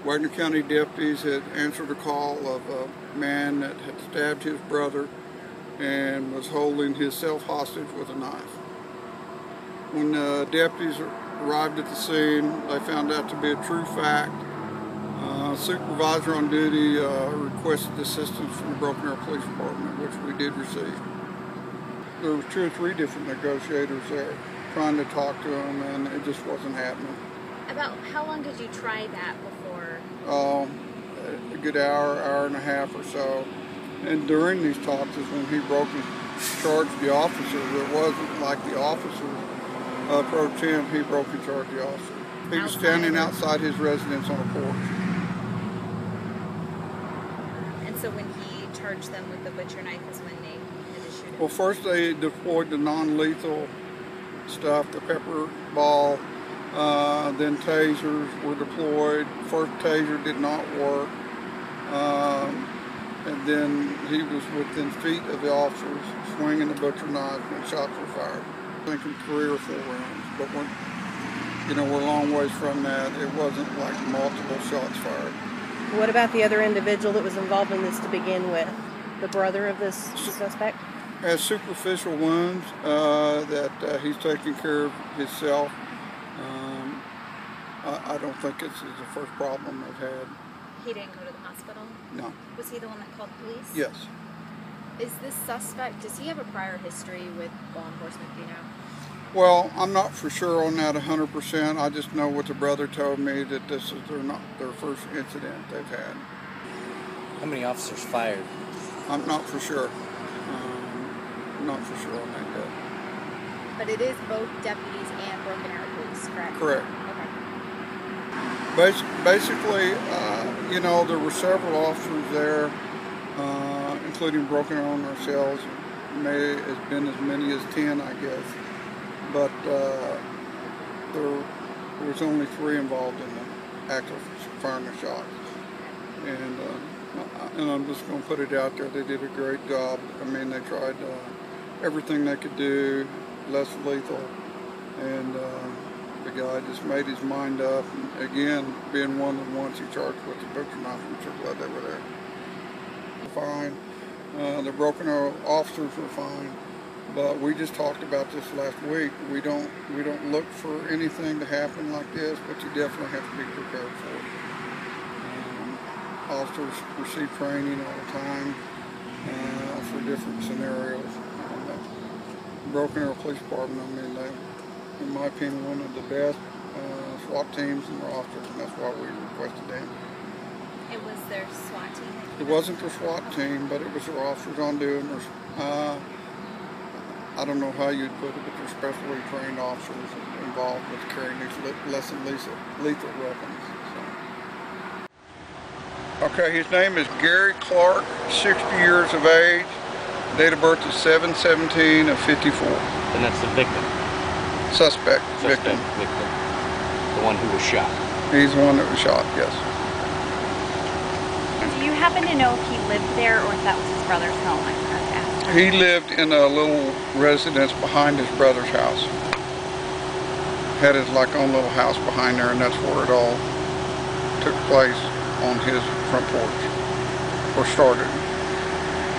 Wagoner County deputies had answered a call of a man that had stabbed his brother and was holding himself hostage with a knife. When the deputies arrived at the scene, they found out to be a true fact. Supervisor on duty requested assistance from the Broken Arrow Police Department, which we did receive. There were 2 or 3 different negotiators there trying to talk to him, and it just wasn't happening. About how long did you try that before? A good hour and a half or so. And during these talks is when he broke and charged the officers. It wasn't like the officers approached him, he broke and charged the officer. He was standing outside his residence on a porch. And so when he charged them with the butcher knife is when they had to shoot him? Well, first they deployed the non-lethal stuff, the pepper ball, then tasers were deployed. First taser did not work, and then he was within feet of the officers swinging the butcher knife when shots were fired. I think in 3 or 4 rounds, but we're a long ways from that. It wasn't like multiple shots fired. What about the other individual that was involved in this to begin with? The brother of this suspect? Has superficial wounds that he's taking care of himself. I don't think this is the first problem they've had. He didn't go to the hospital? No. Was he the one that called police? Yes. Is this suspect, does he have a prior history with law enforcement, do you know? Well, I'm not for sure on that 100%. I just know what the brother told me, that this is their first incident they've had. How many officers fired? I'm not for sure. Not for sure on that yet. But it is both deputies and Broken Arrow Police, correct? Correct. Okay. Basically, there were several officers there, including Broken Arrow and ourselves. May have been as many as 10, I guess. But there was only 3 involved in the act of firing the shots. And I'm just going to put it out there, they did a great job. I mean, they tried everything they could do, less lethal, and the guy just made his mind up. And again, being one of the ones he charged with the butcher knife, I'm sure glad they were there. Fine. The Broken Arrow officers were fine, but we just talked about this last week. We don't look for anything to happen like this, but you definitely have to be prepared for it. Officers receive training all the time for different scenarios. Broken Arrow Police Department, I mean, they, in my opinion, one of the best SWAT teams in the roster, and that's why we requested them. It was their SWAT team? It wasn't their SWAT team, but it was their officers on duty. I don't know how you'd put it, but they're specially trained officers involved with carrying these less than lethal weapons. So. Okay, his name is Gary Clark, 60 years of age. Date of birth is 7/17 of 54. And that's the victim? Suspect victim. The one who was shot? He's the one that was shot, yes. Do you happen to know if he lived there or if that was his brother's home? I forgot to ask. He lived in a little residence behind his brother's house. Had his own little house behind there, and that's where it all took place, on his front porch, or started.